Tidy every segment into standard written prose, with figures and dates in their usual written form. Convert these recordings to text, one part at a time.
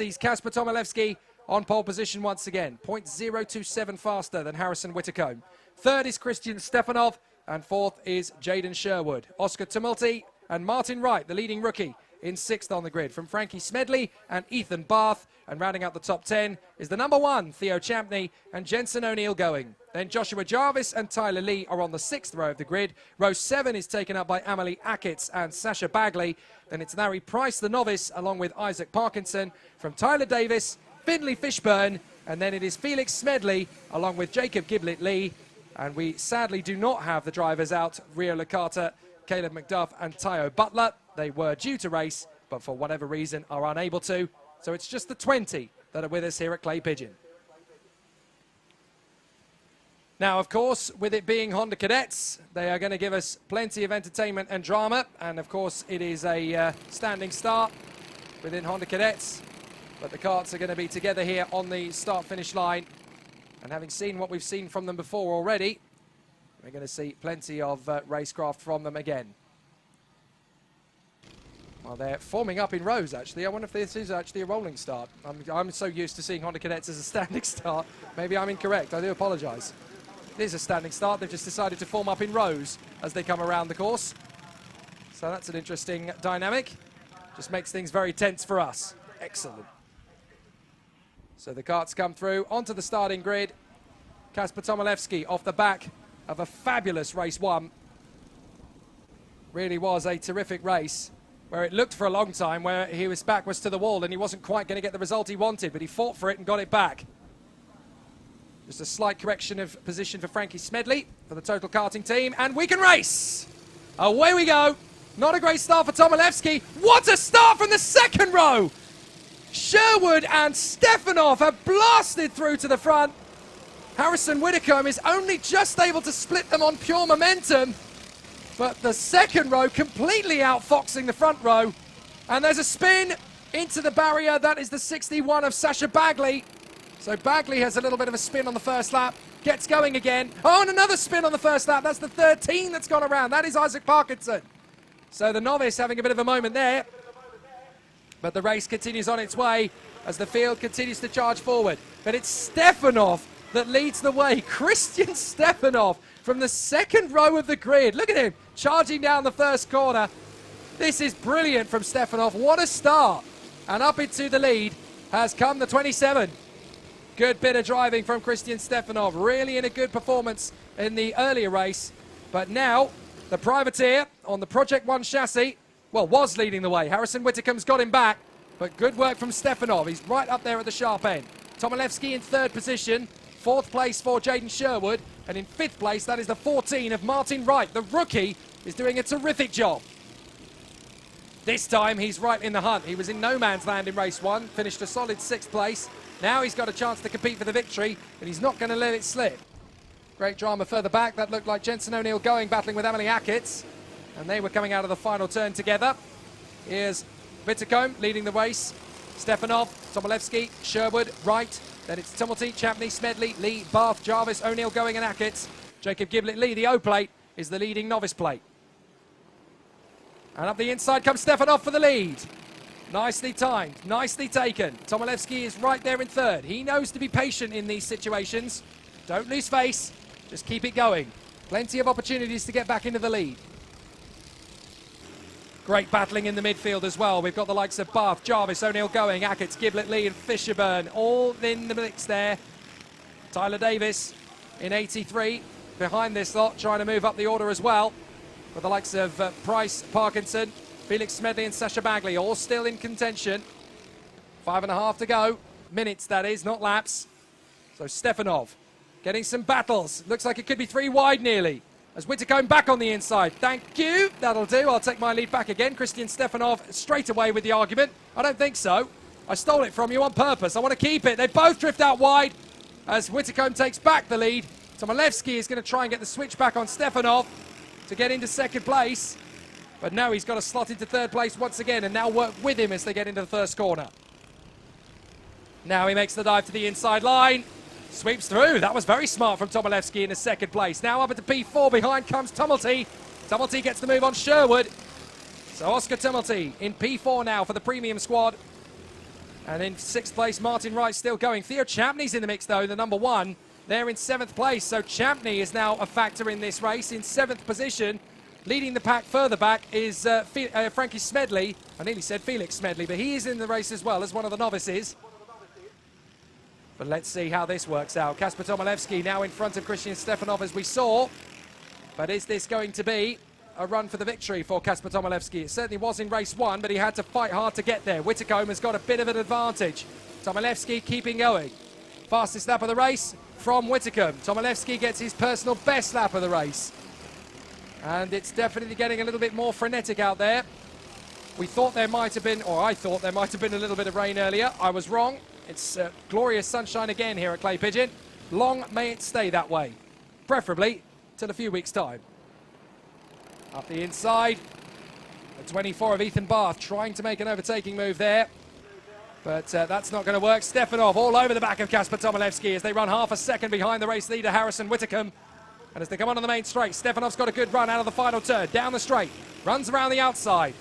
sees Kasper Tomilewski on pole position once again. 0.027 faster than Harrison Whitacombe. Third is Christian Stefanov, and fourth is Jaden Sherwood. Oscar Tumulty and Martin Wright, the leading rookie, in sixth on the grid, from Frankie Smedley and Ethan Barth. And rounding out the top 10 is the number 1, Theo Champney, and Jensen O'Neill going. Then Joshua Jarvis and Tyler Lee are on the 6th row of the grid. Row 7 is taken up by Amelie Ackertz and Sasha Bagley. Then it's Larry Price, the novice, along with Isaac Parkinson, from Tyler Davis, Finley Fishburne, and then it is Felix Smedley, along with Jacob Giblett-Lee. And we sadly do not have the drivers out, Rio Licata, Caleb McDuff, and Tayo Butler. They were due to race, but for whatever reason are unable to. So it's just the 20 that are with us here at Clay Pigeon. Now, of course, with it being Honda Cadets, they are going to give us plenty of entertainment and drama. And, of course, it is a standing start within Honda Cadets. But the karts are going to be together here on the start-finish line. And having seen what we've seen from them before already, we're going to see plenty of racecraft from them again. Well, they're forming up in rows, actually. I wonder if this is actually a rolling start. I'm so used to seeing Honda Cadets as a standing start. Maybe I'm incorrect. I do apologise. It is a standing start. They've just decided to form up in rows as they come around the course. So that's an interesting dynamic. Just makes things very tense for us. Excellent. So the karts come through onto the starting grid. Kasper Tomilewski off the back of a fabulous race 1. Really was a terrific race, where it looked for a long time where his back was to the wall and he wasn't quite going to get the result he wanted, but he fought for it and got it back. Just a slight correction of position for Frankie Smedley for the Total Karting team, and we can race! Away we go! Not a great start for Tomilewski. What a start from the second row! Sherwood and Stefanov have blasted through to the front. Harrison Whitacombe is only just able to split them on pure momentum. But the second row completely outfoxing the front row. And there's a spin into the barrier. That is the 61 of Sasha Bagley. So Bagley has a little bit of a spin on the first lap. Gets going again. Oh, and another spin on the first lap. That's the 13 that's gone around. That is Isaac Parkinson. So the novice having a bit of a moment there. But the race continues on its way as the field continues to charge forward. But it's Stefanov that leads the way. Christian Stefanov from the second row of the grid. Look at him charging down the first corner. This is brilliant from Stefanov. What a start. And up into the lead has come the 27. Good bit of driving from Christian Stefanov. Really in a good performance in the earlier race. But now the privateer on the Project 1 chassis, well, was leading the way. Harrison Whitacombe's got him back. But good work from Stefanov. He's right up there at the sharp end. Tomilewski in third position. Fourth place for Jaden Sherwood. And in fifth place, that is the 14 of Martin Wright. The rookie is doing a terrific job. This time, he's right in the hunt. He was in no man's land in race 1, finished a solid 6th place. Now he's got a chance to compete for the victory, but he's not going to let it slip. Great drama further back. That looked like Jensen O'Neill going, battling with Amelie Ackertz. And they were coming out of the final turn together. Here's Whitacombe leading the race. Stefanov, Tomilewski, Sherwood, Wright. Then it's Tumulty, Champney, Smedley, Lee, Barth, Jarvis, O'Neill going and Ackertz. Jacob Giblett-Lee, the O-plate, is the leading novice plate. And up the inside comes Stefanov for the lead. Nicely timed, nicely taken. Tomilewski is right there in third. He knows to be patient in these situations. Don't lose face, just keep it going. Plenty of opportunities to get back into the lead. Great battling in the midfield as well. We've got the likes of Barth, Jarvis, O'Neill going, Ackertz, Giblett-Lee and Fisherburn all in the mix there. Tyler Davis in 83 behind this lot, trying to move up the order as well. With the likes of Price, Parkinson, Felix Smedley and Sasha Bagley all still in contention. 5.5 to go. Minutes, that is, not laps. So Stefanov getting some battles. Looks like it could be 3 wide nearly. As Whitacombe back on the inside. Thank you. That'll do. I'll take my lead back again. Christian Stefanov straight away with the argument. I don't think so. I stole it from you on purpose. I want to keep it. They both drift out wide as Whitacombe takes back the lead. Tomilewski is going to try and get the switch back on Stefanov to get into second place. But now he's got to slot into third place once again and now work with him as they get into the first corner. Now he makes the dive to the inside line. Sweeps through. That was very smart from Tomilewski in the second place. Now up into P4. Behind comes Tumulty. Tumulty gets the move on Sherwood. So Oscar Tumulty in P4 now for the premium squad. And in 6th place, Martin Wright still going. Theo Champney's in the mix, though, the number 1. They're in 7th place, so Champney is now a factor in this race in 7th position. Leading the pack further back is Frankie Smedley. I nearly said Felix Smedley, but he is in the race as well as one of the novices. But let's see how this works out. Kasper Tomilewski now in front of Christian Stefanov, as we saw. But is this going to be a run for the victory for Kasper Tomilewski? It certainly was in race 1, but he had to fight hard to get there. Whitcomb has got a bit of an advantage. Tomilewski keeping going. Fastest lap of the race from Whitcomb. Tomilewski gets his personal best lap of the race. And it's definitely getting a little bit more frenetic out there. We thought there might have been, or I thought there might have been a little bit of rain earlier. I was wrong. It's glorious sunshine again here at Clay Pigeon. Long may it stay that way. Preferably till a few weeks' time. Up the inside. The 24 of Ethan Barth trying to make an overtaking move there. But that's not going to work. Stefanov all over the back of Kasper Tomilewski as they run half a second behind the race leader, Harrison Whitcomb. And as they come on the main straight, Stefanov's got a good run out of the final turn. Down the straight. Runs around the outside.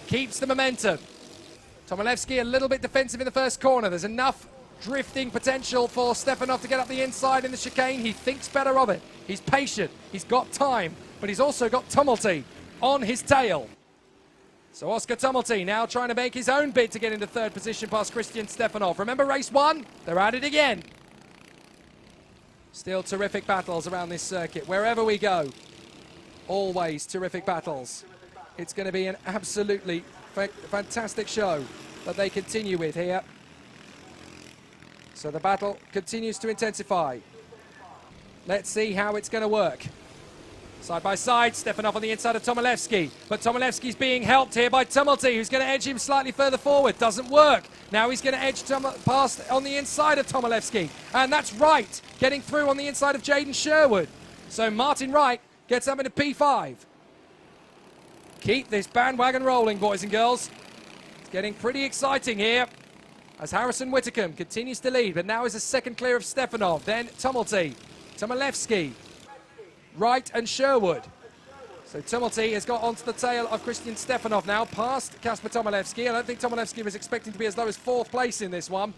Keeps the momentum. Tomilewski a little bit defensive in the first corner. There's enough drifting potential for Stefanov to get up the inside in the chicane. He thinks better of it. He's patient. He's got time. But he's also got Tumulty on his tail. So Oscar Tumulty now trying to make his own bid to get into 3rd position past Christian Stefanov. Remember race 1? They're at it again. Still terrific battles around this circuit. Wherever we go, always terrific battles. It's going to be an absolutely fantastic show that they continue with here. So the battle continues to intensify. Let's see how it's going to work. Side by side, Stefanov on the inside of Tomilewski. But Tomilewski's being helped here by Tumulty, who's going to edge him slightly further forward. Doesn't work. Now he's going to edge past on the inside of Tomilewski. And that's Wright getting through on the inside of Jaden Sherwood. So Martin Wright gets up into P5. Keep this bandwagon rolling, boys and girls. It's getting pretty exciting here as Harrison Whitcomb continues to lead, but now is a second clear of Stefanov. Then Tumulty, Tomilewski, Wright and Sherwood. So Tumulty has got onto the tail of Christian Stefanov now, past Kasper Tomilewski. I don't think Tomilewski was expecting to be as low as 4th place in this one.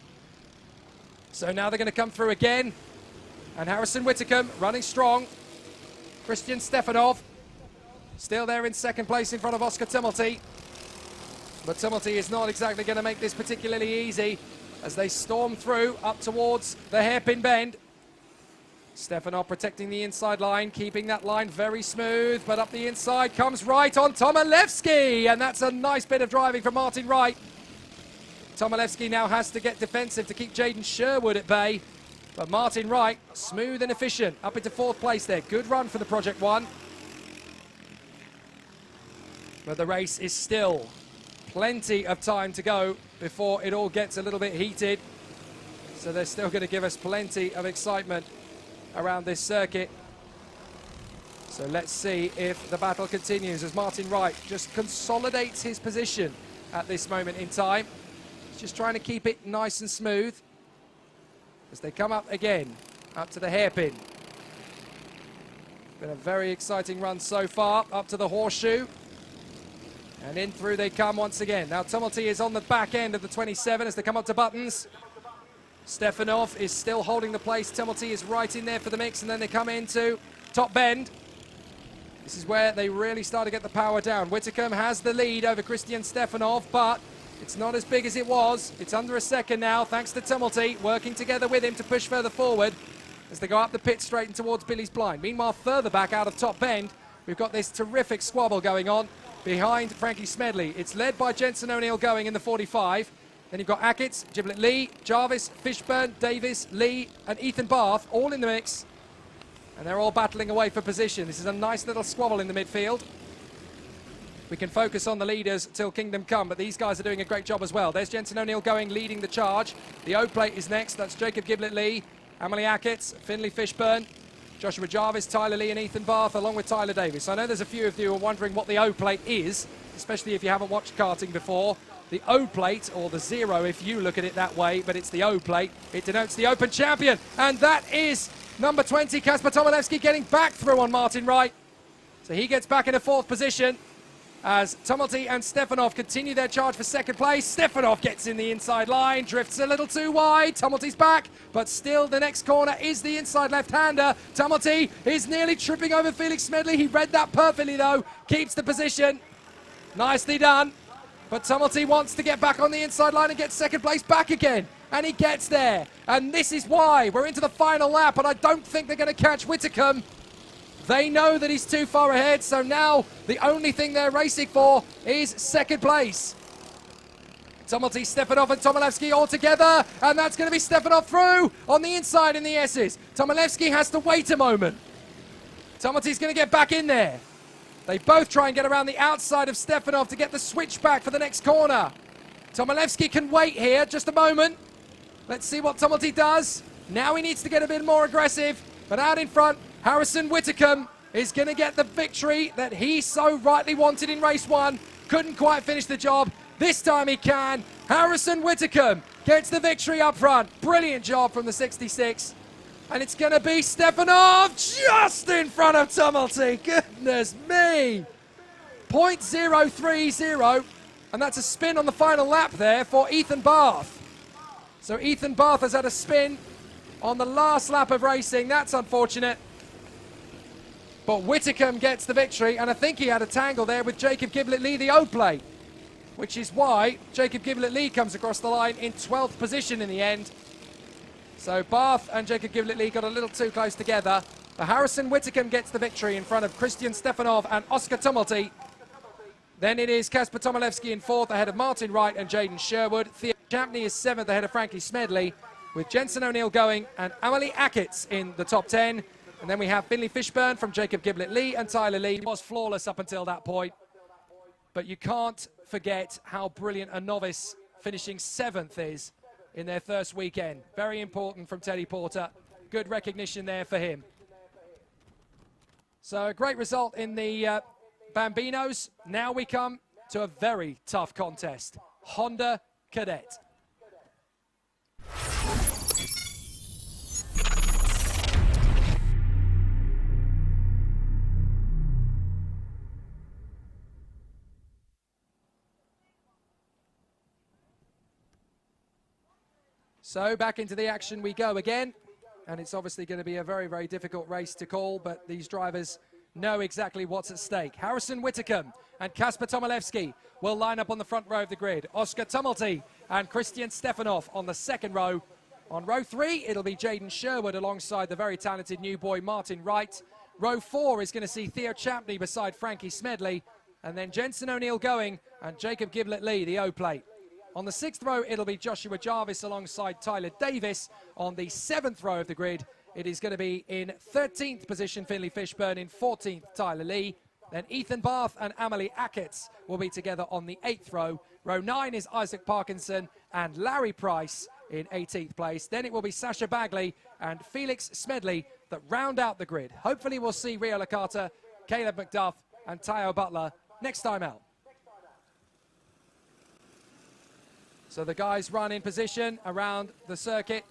So now they're going to come through again. And Harrison Whitcomb running strong. Christian Stefanov still there in 2nd place in front of Oscar Tumulty. But Tumulty is not exactly going to make this particularly easy as they storm through up towards the hairpin bend. Stefanov protecting the inside line, keeping that line very smooth, but up the inside comes Wright on Tomilewski, and that's a nice bit of driving from Martin Wright. Tomilewski now has to get defensive to keep Jaden Sherwood at bay, but Martin Wright, smooth and efficient, up into 4th place there. Good run for the Project 1. But the race is still plenty of time to go before it all gets a little bit heated. So they're still going to give us plenty of excitement around this circuit. So let's see if the battle continues as Martin Wright just consolidates his position at this moment in time. He's just trying to keep it nice and smooth as they come up again, up to the hairpin. Been a very exciting run so far, up to the horseshoe. And in through they come once again. Now Tumulty is on the back end of the 27 as they come up to buttons. Stefanov is still holding the place. Tumulty is right in there for the mix, and then they come into top bend. This is where they really start to get the power down. Whitcomb has the lead over Christian Stefanov, but it's not as big as it was. It's under a second now, thanks to Tumulty, working together with him to push further forward as they go up the pit straight and towards Billy's Blind. Meanwhile, further back out of top bend, we've got this terrific squabble going on behind Frankie Smedley. It's led by Jensen O'Neill going in the 45. Then you've got Ackett's, Giblet Lee, Jarvis, Fishburn, Davis, Lee, and Ethan Barth all in the mix. And they're all battling away for position. This is a nice little squabble in the midfield. We can focus on the leaders till Kingdom Come, but these guys are doing a great job as well. There's Jensen O'Neill going, leading the charge. The O plate is next. That's Jacob Giblet Lee, Emily Ackett's, Finley Fishburn, Joshua Jarvis, Tyler Lee, and Ethan Barth, along with Tyler Davis. I know there's a few of you who are wondering what the O plate is, especially if you haven't watched karting before. The O plate, or the 0 if you look at it that way, but it's the O plate. It denotes the Open Champion, and that is number 20, Kasper Tomilewski, getting back through on Martin Wright. So he gets back into 4th position. as Tumulty and Stefanov continue their charge for second place. Stefanov gets in the inside line, drifts a little too wide. Tumulty's back, but still the next corner is the inside left-hander. Tumulty is nearly tripping over Felix Smedley. He read that perfectly though, keeps the position. Nicely done. But Tumulty wants to get back on the inside line and get second place back again. And he gets there. And this is why we're into the final lap, and I don't think they're going to catch Whitcomb. They know that he's too far ahead, so now the only thing they're racing for is second place. Tumulty, Stefanov and Tomilevsky all together, and that's going to be Stefanov through on the inside in the S's. Tomilevsky has to wait a moment. Tumulty's going to get back in there. They both try and get around the outside of Stefanov to get the switch back for the next corner. Tomilevsky can wait here, just a moment. Let's see what Tumulty does. Now he needs to get a bit more aggressive, but out in front, Harrison Whitcomb is going to get the victory that he so rightly wanted in race one. Couldn't quite finish the job. This time he can. Harrison Whitcomb gets the victory up front. Brilliant job from the 66. And it's going to be Stefanov just in front of Tumulty. Goodness me. 0.030. And that's a spin on the final lap there for Ethan Barth. So Ethan Barth has had a spin on the last lap of racing. That's unfortunate. But Whitcomb gets the victory, and I think he had a tangle there with Jacob Giblett-Lee, the O-plate, which is why Jacob Giblett-Lee comes across the line in 12th position in the end. So Barth and Jacob Giblett-Lee got a little too close together. But Harrison Whitcomb gets the victory in front of Christian Stefanov and Oscar Tumulty. Then it is Kasper Tomilevsky in 4th ahead of Martin Wright and Jaden Sherwood. Theo Champney is 7th ahead of Frankie Smedley, with Jensen O'Neill going and Amalie Ackertz in the top 10. And then we have Finley Fishburne from Jacob Giblett-Lee and Tyler Lee. He was flawless up until that point. But you can't forget how brilliant a novice finishing 7th is in their first weekend. Very important from Teddy Porter. Good recognition there for him. So a great result in the Bambinos. Now we come to a very tough contest. Honda Cadet. So back into the action we go again, and it's obviously going to be a very, very difficult race to call, but these drivers know exactly what's at stake. Harrison Whitcomb and Kasper Tomilevsky will line up on the front row of the grid. Oscar Tumulty and Christian Stefanov on the second row. On row 3, it'll be Jaden Sherwood alongside the very talented new boy Martin Wright. Row 4 is going to see Theo Champney beside Frankie Smedley, and then Jensen O'Neill going and Jacob Giblett-Lee, the O-plate. On the 6th row, it'll be Joshua Jarvis alongside Tyler Davis. On the 7th row of the grid, it is going to be in 13th position, Finley Fishburne, in 14th, Tyler Lee. Then Ethan Barth and Amalie Ackertz will be together on the 8th row. Row 9 is Isaac Parkinson and Larry Price in 18th place. Then it will be Sasha Bagley and Felix Smedley that round out the grid. Hopefully we'll see Rio Licata, Caleb McDuff and Tayo Butler next time out. So the guys run in position around the circuit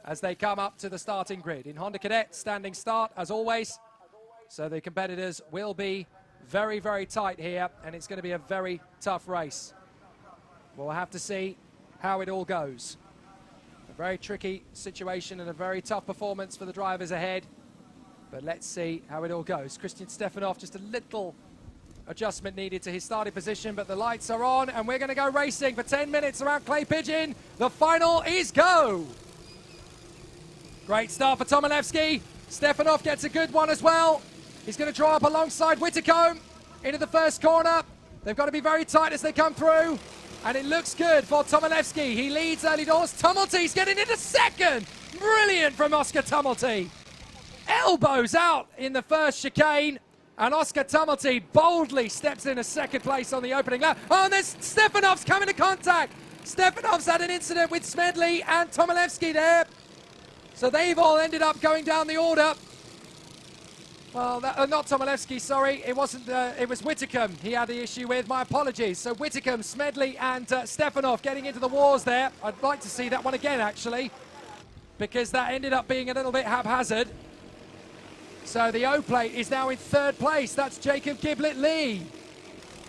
as they come up to the starting grid. In Honda Cadet, standing start as always. So the competitors will be very, very tight here, and it's going to be a very tough race. We'll have to see how it all goes. A very tricky situation and a very tough performance for the drivers ahead. But let's see how it all goes. Christian Stefanov, just a little adjustment needed to his starting position, but the lights are on and we're going to go racing for 10 minutes around Clay Pigeon. The final is go. Great start for Tomilevsky. Stefanov gets a good one as well. He's going to draw up alongside Whitcomb into the first corner. They've got to be very tight as they come through, and it looks good for Tomilevsky. He leads early doors. Tumulty's getting into second. Brilliant from Oscar Tumulty. Elbows out in the first chicane. And Oscar Tumulty boldly steps in a second place on the opening lap. Oh, and there's Stefanov's coming to contact. Stefanov's had an incident with Smedley and Tomilevsky there. So they've all ended up going down the order. Well, not Tomilevsky, sorry. It wasn't, it was Whitcomb he had the issue with. My apologies. So Whitcomb, Smedley and Stefanov getting into the wars there. I'd like to see that one again, actually, because that ended up being a little bit haphazard. So the O-plate is now in 3rd place. That's Jacob Giblett-Lee.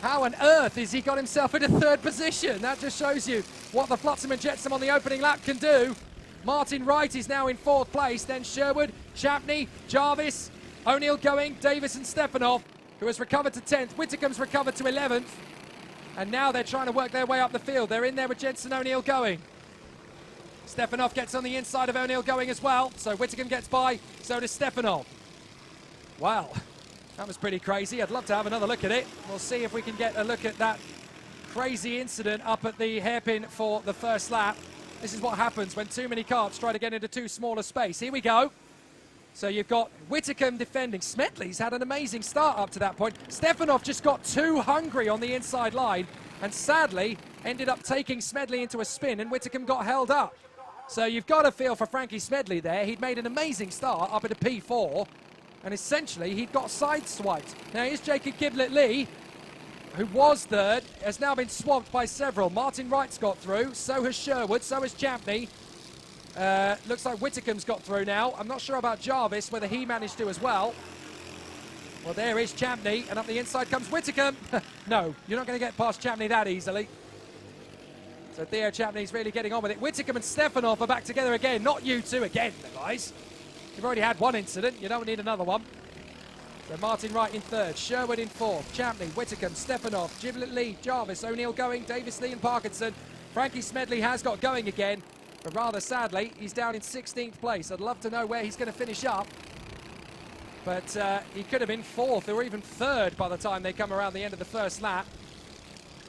How on earth has he got himself into third position? That just shows you what the Flotsam and Jetsam on the opening lap can do. Martin Wright is now in fourth place. Then Sherwood, Champney, Jarvis, O'Neill Going, Davis and Stefanov, who has recovered to 10th. Whittecomb's recovered to 11th. And now they're trying to work their way up the field. They're in there with Jensen O'Neill Going. Stefanov gets on the inside of O'Neill Going as well. So Whitcomb gets by, so does Stefanov. Wow, that was pretty crazy. I'd love to have another look at it. We'll see if we can get a look at that crazy incident up at the hairpin for the first lap. This is what happens when too many karts try to get into too small a space. Here we go. So you've got Whitcomb defending. Smedley's had an amazing start up to that point. Stefanov just got too hungry on the inside line and sadly ended up taking Smedley into a spin, and Whitcomb got held up. So you've got to feel for Frankie Smedley there. He'd made an amazing start up at a P4 and essentially he'd got sideswiped. Now here's Jacob Giblett-Lee, who was third, has now been swamped by several. Martin Wright's got through, so has Sherwood, so has Champney. Looks like Whittecomb's got through now. I'm not sure about Jarvis, whether he managed to as well. Well, there is Champney, and up the inside comes Whitcomb. No, you're not going to get past Champney that easily. So Theo Champney's really getting on with it. Whitcomb and Stefanov are back together again. Not you two again, guys. You've already had one incident. You don't need another one. So Martin Wright in third, Sherwood in fourth, Champney, Whitcomb, Stefanov, Giblett-Lee, Jarvis, O'Neill Going, Davis Lee and Parkinson. Frankie Smedley has got going again, but rather sadly, he's down in 16th place. I'd love to know where he's going to finish up. But he could have been fourth or even third by the time they come around the end of the first lap.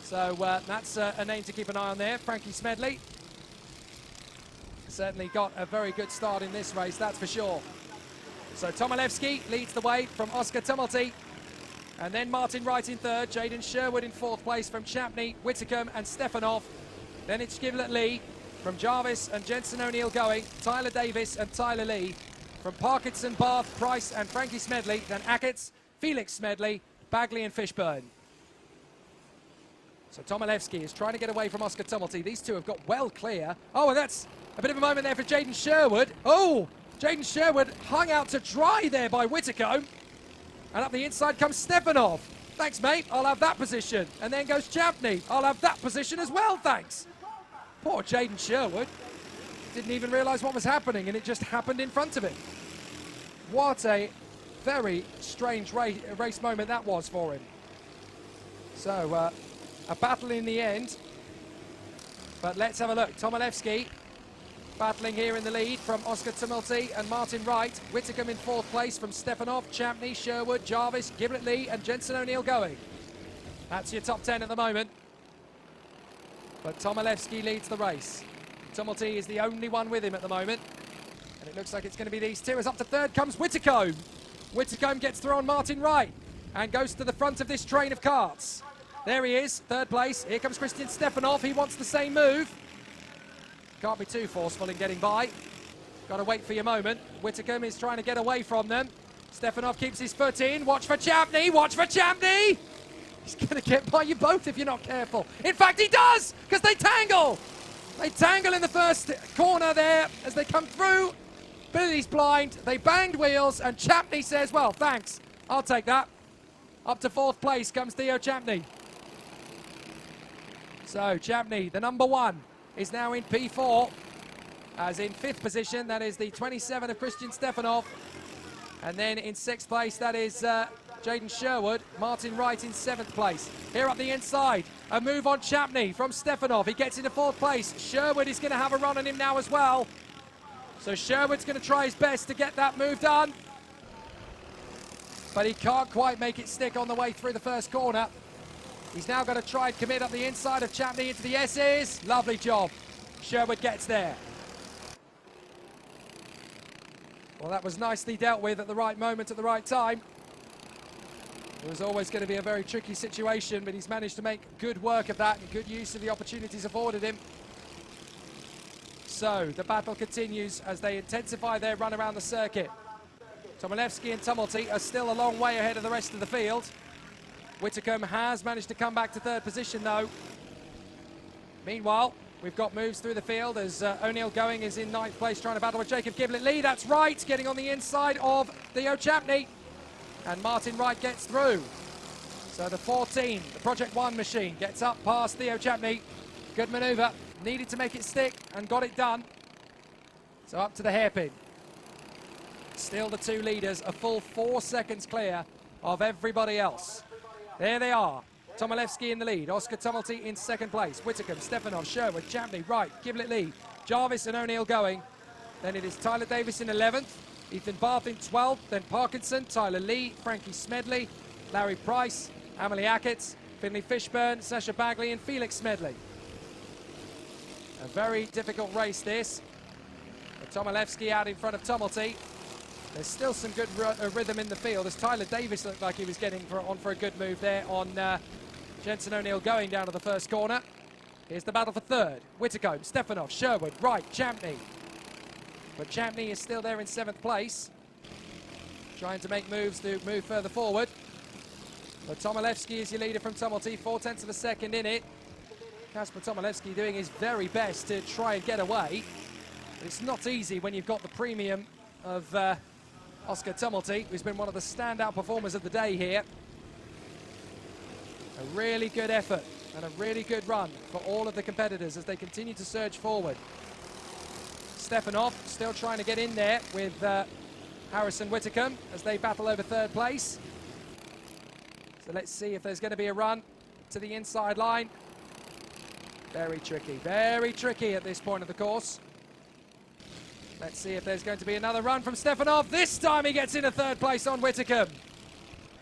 So that's a name to keep an eye on there, Frankie Smedley. Certainly got a very good start in this race, that's for sure. So Tomilewski leads the way from Oscar Tumulty. And then Martin Wright in third, Jaden Sherwood in fourth place from Champney, Whitcomb and Stefanov. Then it's Giblett-Lee from Jarvis and Jensen O'Neill Going, Tyler Davis and Tyler Lee. From Parkinson, Barth, Price and Frankie Smedley, then Ackerts, Felix Smedley, Bagley and Fishburne. So Tomilewski is trying to get away from Oscar Tumulty. These two have got well clear. Oh, and that's a bit of a moment there for Jaden Sherwood. Oh, Jaden Sherwood hung out to dry there by Whitcomb. And up the inside comes Stefanov. Thanks, mate. I'll have that position. And then goes Champney. I'll have that position as well, thanks. Poor Jaden Sherwood. Didn't even realise what was happening, and it just happened in front of him. What a very strange race moment that was for him. So, a battle in the end. But let's have a look. Tomilewski battling here in the lead from Oscar Tumulty and Martin Wright. Whitcomb in fourth place from Stefanov, Champney, Sherwood, Jarvis, Giblett-Lee and Jensen O'Neill Going. That's your top 10 at the moment. But Tomilewski leads the race. Tumulty is the only one with him at the moment. And it looks like it's going to be these two, as up to third comes Whitcomb. Whitcomb gets through on Martin Wright and goes to the front of this train of karts. There he is, third place. Here comes Christian Stefanov. He wants the same move. Can't be too forceful in getting by. Got to wait for your moment. Whitcomb is trying to get away from them. Stefanov keeps his foot in. Watch for Champney. Watch for Champney. He's going to get by you both if you're not careful. In fact, he does, because they tangle. They tangle in the first corner there as they come through. Billy's blind. They banged wheels, and Champney says, well, thanks. I'll take that. Up to fourth place comes Theo Champney. So Champney, the number one, is now in P4. As in fifth position, that is the 27 of Christian Stefanov. And then in sixth place, that is Jaden Sherwood. Martin Wright in seventh place. Here up the inside, a move on Champney from Stefanov. He gets into fourth place. Sherwood is going to have a run on him now as well. So Sherwood's going to try his best to get that move done. But he can't quite make it stick on the way through the first corner. He's now going to try and commit up the inside of Champney into the S's. Lovely job. Sherwood gets there. Well, that was nicely dealt with at the right moment at the right time. It was always going to be a very tricky situation, but he's managed to make good work of that and good use of the opportunities afforded him. So the battle continues as they intensify their run around the circuit. Tomilewski and Tumulty are still a long way ahead of the rest of the field. Whitcomb has managed to come back to third position though. Meanwhile, we've got moves through the field as O'Neill Going is in ninth place trying to battle with Jacob Giblett-Lee. That's right, getting on the inside of Theo Champney. And Martin Wright gets through. So the 14, the Project 1 machine, gets up past Theo Chapney. Good manoeuvre. Needed to make it stick and got it done. So up to the hairpin. Still the two leaders, a full 4 seconds clear of everybody else. There they are. Tomilevski in the lead. Oscar Tumulty in second place. Whitcomb, Stefanov, Sherwood, Chapney, Wright, Giblett Lee, Jarvis and O'Neill going. Then it is Tyler Davis in 11th. Ethan Barth in 12th. Then Parkinson, Tyler Lee, Frankie Smedley, Larry Price, Amelie Hackett, Finley Fishburne, Sasha Bagley and Felix Smedley. A very difficult race this. Tomilevski out in front of Tumulty. There's still some good rhythm in the field as Tyler Davis looked like he was getting on for a good move there on Jensen O'Neill going down to the first corner. Here's the battle for third. Whitcomb, Stefanov, Sherwood, Wright, Champney. But Champney is still there in 7th place. Trying to make moves to move further forward. But Tomilevski is your leader from Tumulty, 4/10 of a second in it. Kasper Tomilevski doing his very best to try and get away. But it's not easy when you've got the premium of Oscar Tumulty, who's been one of the standout performers of the day here. A really good effort and a really good run for all of the competitors as they continue to surge forward. Stefanov still trying to get in there with Harrison Whitcomb as they battle over 3rd place. So let's see if there's going to be a run to the inside line. Very tricky at this point of the course. Let's see if there's going to be another run from Stefanov. This time he gets into 3rd place on Whitcomb.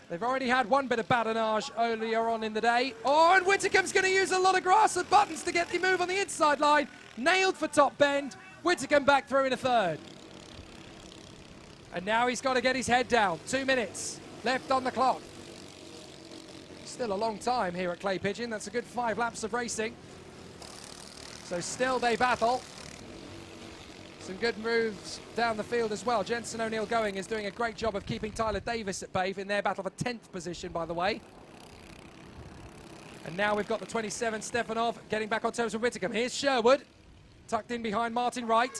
They've already had one bit of badinage earlier on in the day. Oh, and Whitcomb's going to use a lot of grass and buttons to get the move on the inside line. Nailed for top bend. Whitcomb back through in a 3rd. And now he's got to get his head down. 2 minutes left on the clock. Still a long time here at Clay Pigeon. That's a good 5 laps of racing. So still they battle. Some good moves down the field as well. Jensen O'Neill going is doing a great job of keeping Tyler Davis at bay in their battle for 10th position, by the way. And now we've got the 27, Stefanov, getting back on terms with Whitcomb. Here's Sherwood, tucked in behind Martin Wright.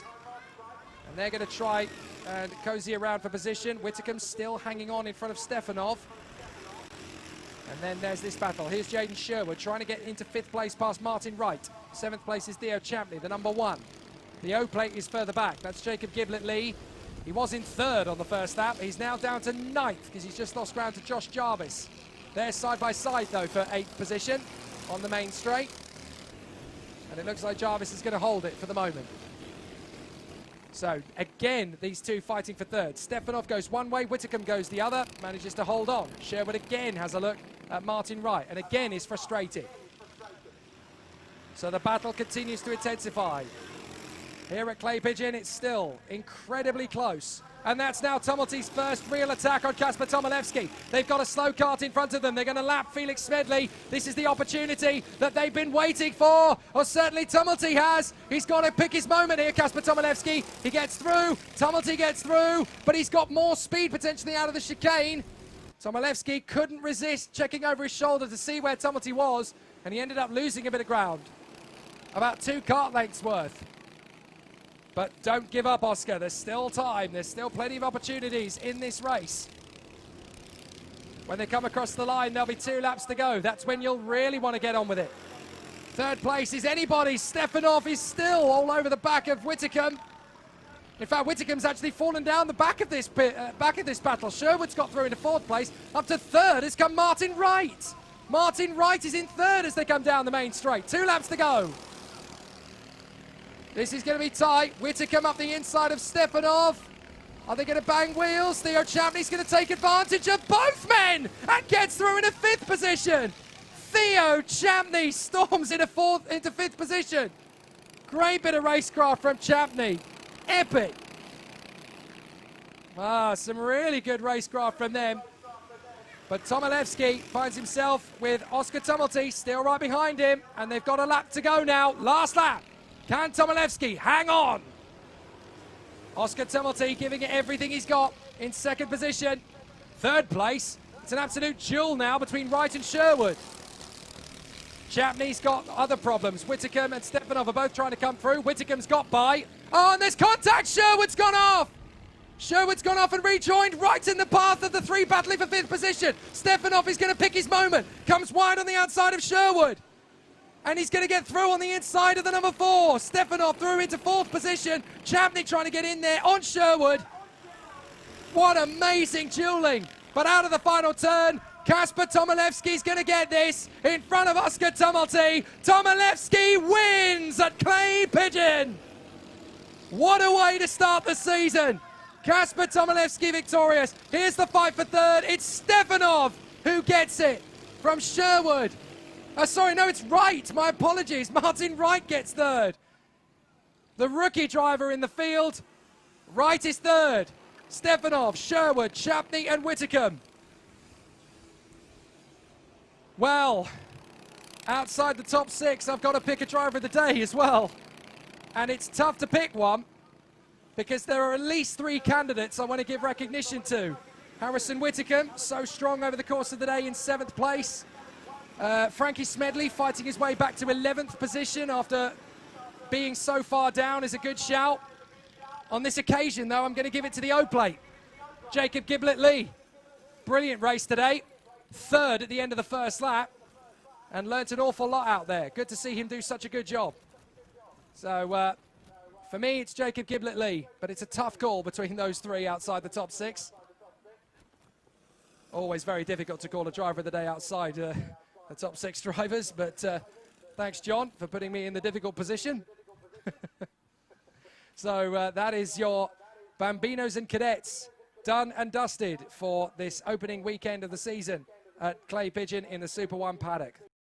And they're going to try and cozy around for position. Whitcomb still hanging on in front of Stefanov. And then there's this battle. Here's Jaden Sherwood trying to get into 5th place past Martin Wright. 7th place is Theo Champney, the number 1. The O-plate is further back. That's Jacob Giblett Lee. He was in 3rd on the first lap. He's now down to 9th because he's just lost ground to Josh Jarvis. They're side by side though for 8th position on the main straight. And it looks like Jarvis is going to hold it for the moment. So again, these two fighting for 3rd. Stefanov goes one way, Whitcomb goes the other, manages to hold on. Sherwood again has a look at Martin Wright and again is frustrated. So the battle continues to intensify. Here at Clay Pigeon, it's still incredibly close. And that's now Tumulty's first real attack on Kasper Tomilevski. They've got a slow kart in front of them. They're going to lap Felix Smedley. This is the opportunity that they've been waiting for, or certainly Tumulty has. He's got to pick his moment here, Kasper Tomilevski. He gets through, Tumulty gets through, but he's got more speed potentially out of the chicane. Tomilevski couldn't resist checking over his shoulder to see where Tumulty was, and he ended up losing a bit of ground. About 2 kart lengths worth. But don't give up, Oscar. There's still time. There's still plenty of opportunities in this race. When they come across the line, there'll be 2 laps to go. That's when you'll really want to get on with it. 3rd place is anybody's. Stefanov is still all over the back of Whitcomb. In fact, Whitcomb's actually fallen down the back of this battle. Sherwood's got through into 4th place. Up to 3rd has come Martin Wright. Martin Wright is in 3rd as they come down the main straight. 2 laps to go. This is going to be tight. Whitcomb up the inside of Stefanov. Are they going to bang wheels? Theo Champney's going to take advantage of both men and gets through into 5th position. Theo Champney storms into 5th position. Great bit of racecraft from Champney. Epic. Some really good racecraft from them. But Tomilevski finds himself with Oscar Tumulty still right behind him, and they've got a lap to go now. Last lap. Can Tomilevski hang on? Oscar Tumulty giving it everything he's got in 2nd position. 3rd place. It's an absolute duel now between Wright and Sherwood. Champney's got other problems. Whitcomb and Stefanov are both trying to come through. Whitcomb's got by. Oh, and there's contact. Sherwood's gone off. Sherwood's gone off and rejoined, right in the path of the three battling for 5th position. Stefanov is going to pick his moment. Comes wide on the outside of Sherwood. And he's going to get through on the inside of the number 4. Stefanov through into 4th position. Chapney trying to get in there on Sherwood. What amazing dueling. But out of the final turn, Kasper Tomilewski's going to get this in front of Oscar Tumulty. Tomilewski wins at Clay Pigeon. What a way to start the season. Kasper Tomilewski victorious. Here's the fight for 3rd. It's Stefanov who gets it from Sherwood. Sorry, no, it's Wright. My apologies. Martin Wright gets 3rd. The rookie driver in the field. Wright is 3rd. Stefanov, Sherwood, Chapney and Whitacombe. Well, outside the top 6, I've got to pick a driver of the day as well. And it's tough to pick one because there are at least 3 candidates I want to give recognition to. Harrison Whitacombe, so strong over the course of the day in 7th place. Frankie Smedley fighting his way back to 11th position after being so far down is a good shout. On this occasion, though, I'm going to give it to the O-plate. Jacob Giblett-Lee. Brilliant race today. 3rd at the end of the first lap. And learnt an awful lot out there. Good to see him do such a good job. So, for me, it's Jacob Giblett-Lee. But it's a tough call between those 3 outside the top 6. Always very difficult to call a driver of the day outside the top 6 drivers. But thanks, John, for putting me in the difficult position. So that is your Bambinos and Cadets done and dusted for this opening weekend of the season at Clay Pigeon in the Super 1 paddock.